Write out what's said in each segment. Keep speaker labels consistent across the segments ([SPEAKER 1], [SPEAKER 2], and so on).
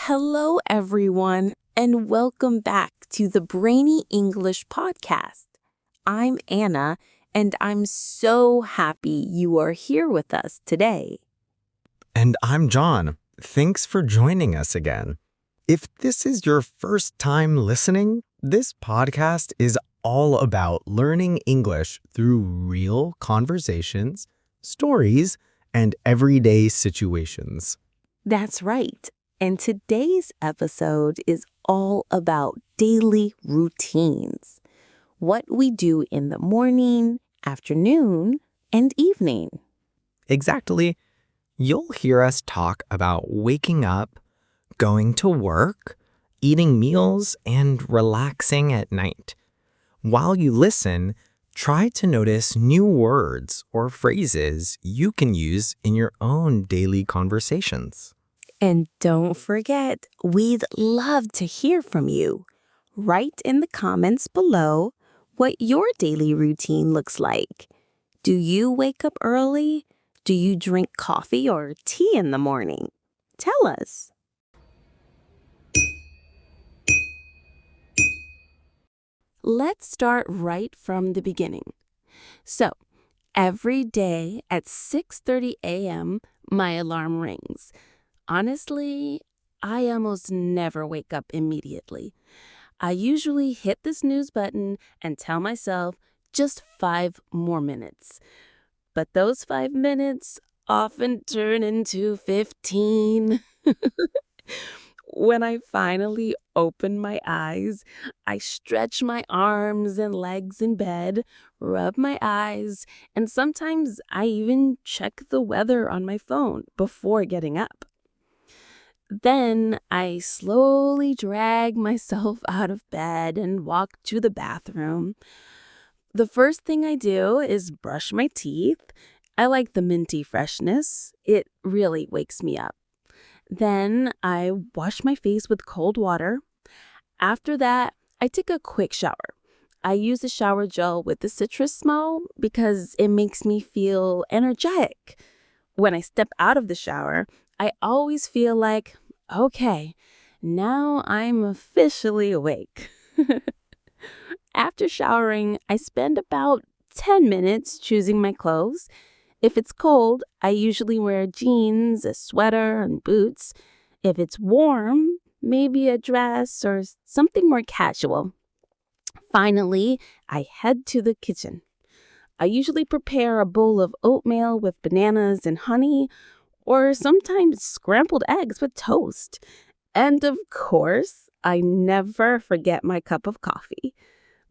[SPEAKER 1] Hello, everyone, and welcome back to the Brainy English podcast. I'm Anna, and I'm so happy you are here with us today.
[SPEAKER 2] And I'm John. Thanks for joining us again. If this is your first time listening, this podcast is all about learning English through real conversations, stories, and everyday situations.
[SPEAKER 1] That's right. And today's episode is all about daily routines. What we do in the morning, afternoon, and evening.
[SPEAKER 2] Exactly. You'll hear us talk about waking up, going to work, eating meals, and relaxing at night. While you listen, try to notice new words or phrases you can use in your own daily conversations.
[SPEAKER 1] And don't forget, we'd love to hear from you. Write in the comments below what your daily routine looks like. Do you wake up early? Do you drink coffee or tea in the morning? Tell us. Let's start right from the beginning. So, every day at 6:30 a.m., my alarm rings. Honestly, I almost never wake up immediately. I usually hit the snooze button and tell myself just 5 more minutes. But those 5 minutes often turn into 15. When I finally open my eyes, I stretch my arms and legs in bed, rub my eyes, and sometimes I even check the weather on my phone before getting up. Then I slowly drag myself out of bed and walk to the bathroom. The first thing I do is brush my teeth. I like the minty freshness. It really wakes me up. Then I wash my face with cold water. After that, I take a quick shower. I use a shower gel with the citrus smell because it makes me feel energetic. When I step out of the shower, I always feel like, okay, now I'm officially awake. After showering, I spend about 10 minutes choosing my clothes. If it's cold, I usually wear jeans, a sweater, and boots. If it's warm, maybe a dress or something more casual. Finally, I head to the kitchen. I usually prepare a bowl of oatmeal with bananas and honey, or sometimes scrambled eggs with toast. And of course, I never forget my cup of coffee.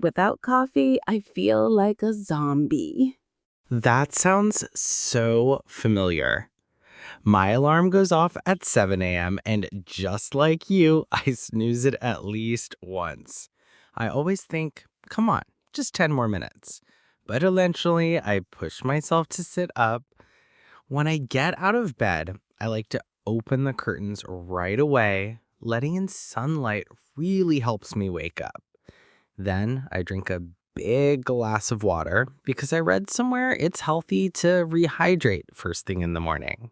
[SPEAKER 1] Without coffee, I feel like a zombie.
[SPEAKER 2] That sounds so familiar. My alarm goes off at 7 a.m. and just like you, I snooze it at least once. I always think, come on, just 10 more minutes. But eventually, I push myself to sit up. When I get out of bed, I like to open the curtains right away. Letting in sunlight really helps me wake up. Then I drink a big glass of water because I read somewhere it's healthy to rehydrate first thing in the morning.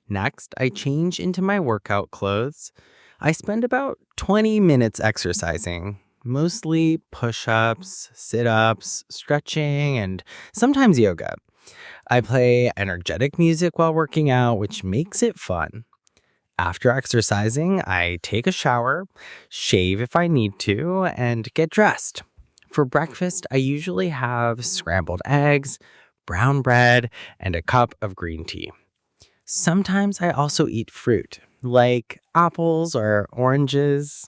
[SPEAKER 2] Next, I change into my workout clothes. I spend about 20 minutes exercising, mostly push-ups, sit-ups, stretching, and sometimes yoga. I play energetic music while working out, which makes it fun. After exercising, I take a shower, shave if I need to, and get dressed. For breakfast, I usually have scrambled eggs, brown bread, and a cup of green tea. Sometimes I also eat fruit, like apples or oranges.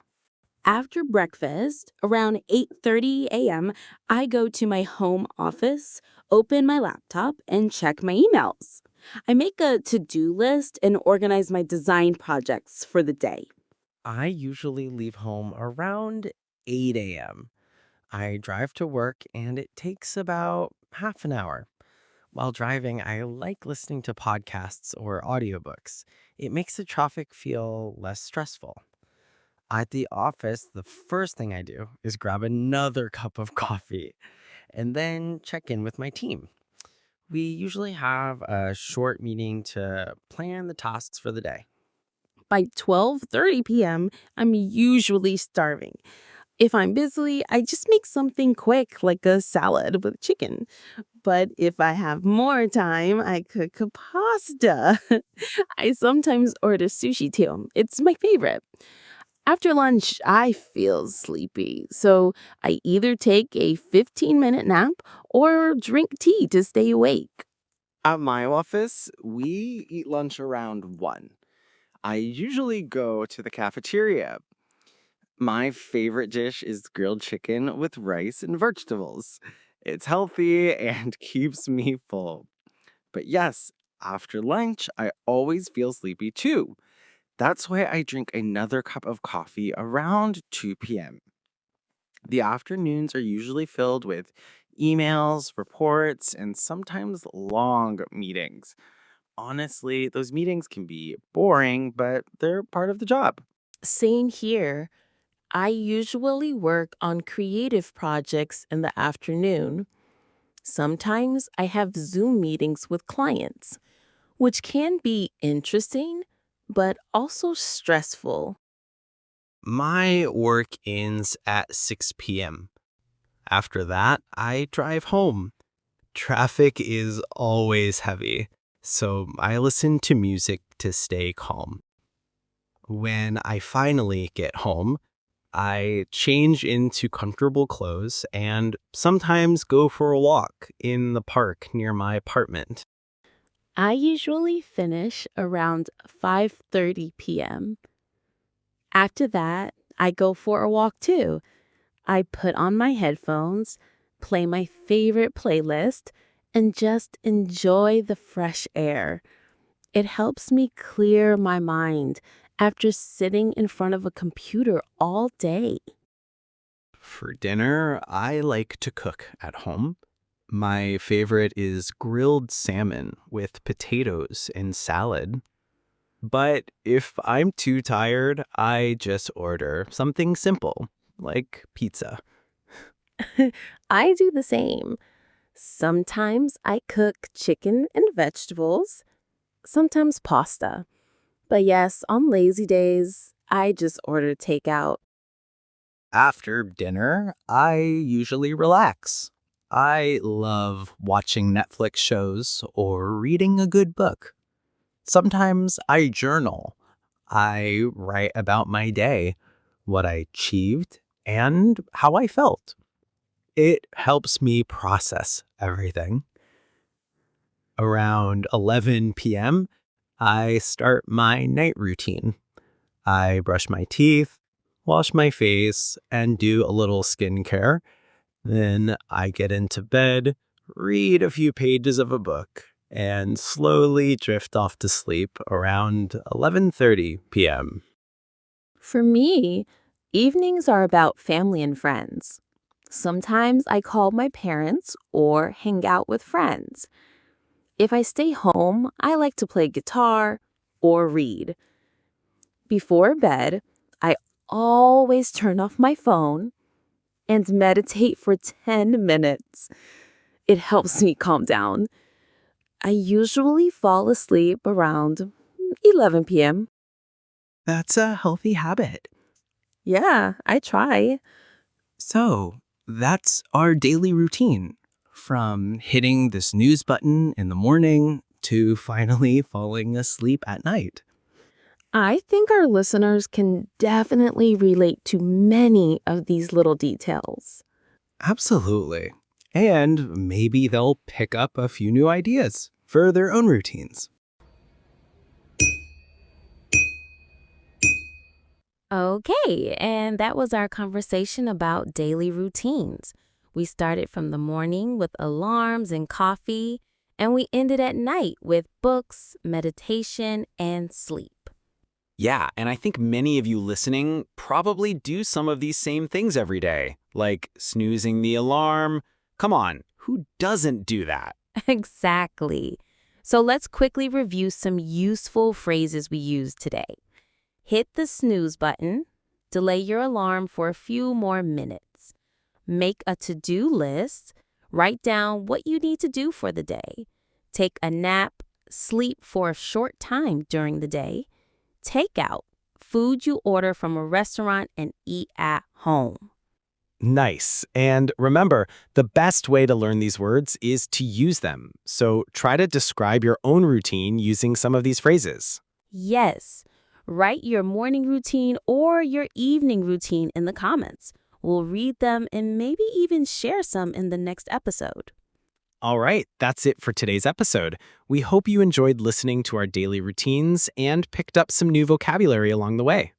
[SPEAKER 1] After breakfast, around 8:30 a.m., I go to my home office, open my laptop, and check my emails. I make a to-do list and organize my design projects for the day.
[SPEAKER 2] I usually leave home around 8 a.m. I drive to work and it takes about half an hour. While driving, I like listening to podcasts or audiobooks. It makes the traffic feel less stressful. At the office, the first thing I do is grab another cup of coffee and then check in with my team. We usually have a short meeting to plan the tasks for the day.
[SPEAKER 1] By 12:30 p.m., I'm usually starving. If I'm busy, I just make something quick like a salad with chicken. But if I have more time, I cook a pasta. I sometimes order sushi too. It's my favorite. After lunch, I feel sleepy, so I either take a 15-minute nap or drink tea to stay awake.
[SPEAKER 2] At my office, we eat lunch around 1. I usually go to the cafeteria. My favorite dish is grilled chicken with rice and vegetables. It's healthy and keeps me full. But yes, after lunch, I always feel sleepy too. That's why I drink another cup of coffee around 2 p.m. The afternoons are usually filled with emails, reports, and sometimes long meetings. Honestly, those meetings can be boring, but they're part of the job.
[SPEAKER 1] Same here. I usually work on creative projects in the afternoon. Sometimes I have Zoom meetings with clients, which can be interesting, but also stressful.
[SPEAKER 2] My work ends at 6 p.m. After that, I drive home. Traffic is always heavy, so I listen to music to stay calm. When I finally get home, I change into comfortable clothes and sometimes go for a walk in the park near my apartment.
[SPEAKER 1] I usually finish around 5:30 p.m. After that, I go for a walk too. I put on my headphones, play my favorite playlist, and just enjoy the fresh air. It helps me clear my mind after sitting in front of a computer all day.
[SPEAKER 2] For dinner, I like to cook at home. My favorite is grilled salmon with potatoes and salad. But if I'm too tired, I just order something simple, like pizza.
[SPEAKER 1] I do the same. Sometimes I cook chicken and vegetables, sometimes pasta. But yes, on lazy days, I just order takeout.
[SPEAKER 2] After dinner, I usually relax. I love watching Netflix shows or reading a good book. Sometimes I journal. I write about my day, what I achieved, and how I felt. It helps me process everything. Around 11 p.m., I start my night routine. I brush my teeth, wash my face, and do a little skincare. Then I get into bed, read a few pages of a book, and slowly drift off to sleep around 11:30 p.m.
[SPEAKER 1] For me, evenings are about family and friends. Sometimes I call my parents or hang out with friends. If I stay home, I like to play guitar or read. Before bed, I always turn off my phone and meditate for 10 minutes. It helps me calm down. I usually fall asleep around 11 p.m.
[SPEAKER 2] That's a healthy habit.
[SPEAKER 1] Yeah, I try.
[SPEAKER 2] So, that's our daily routine. From hitting the snooze button in the morning to finally falling asleep at night.
[SPEAKER 1] I think our listeners can definitely relate to many of these little details.
[SPEAKER 2] Absolutely. And maybe they'll pick up a few new ideas for their own routines.
[SPEAKER 1] Okay, and that was our conversation about daily routines. We started from the morning with alarms and coffee, and we ended at night with books, meditation, and sleep.
[SPEAKER 3] Yeah, and I think many of you listening probably do some of these same things every day, like snoozing the alarm. Come on, who doesn't do that?
[SPEAKER 1] Exactly. So let's quickly review some useful phrases we used today. Hit the snooze button. Delay your alarm for a few more minutes. Make a to-do list. Write down what you need to do for the day. Take a nap. Sleep for a short time during the day. Takeout, food you order from a restaurant and eat at home.
[SPEAKER 3] Nice. And remember, the best way to learn these words is to use them. So try to describe your own routine using some of these phrases.
[SPEAKER 1] Yes, write your morning routine or your evening routine in the comments. We'll read them and maybe even share some in the next episode.
[SPEAKER 3] All right, that's it for today's episode. We hope you enjoyed listening to our daily routines and picked up some new vocabulary along the way.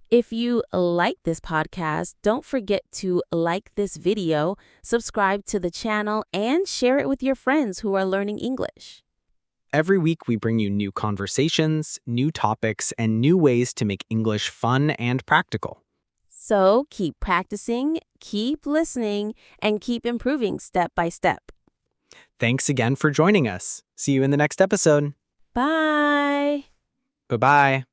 [SPEAKER 1] If you like this podcast, don't forget to like this video, subscribe to the channel, and share it with your friends who are learning English.
[SPEAKER 3] Every week, we bring you new conversations, new topics, and new ways to make English fun and practical.
[SPEAKER 1] So keep practicing, keep listening, and keep improving step by step.
[SPEAKER 3] Thanks again for joining us. See you in the next episode.
[SPEAKER 1] Bye!
[SPEAKER 3] Bye-bye.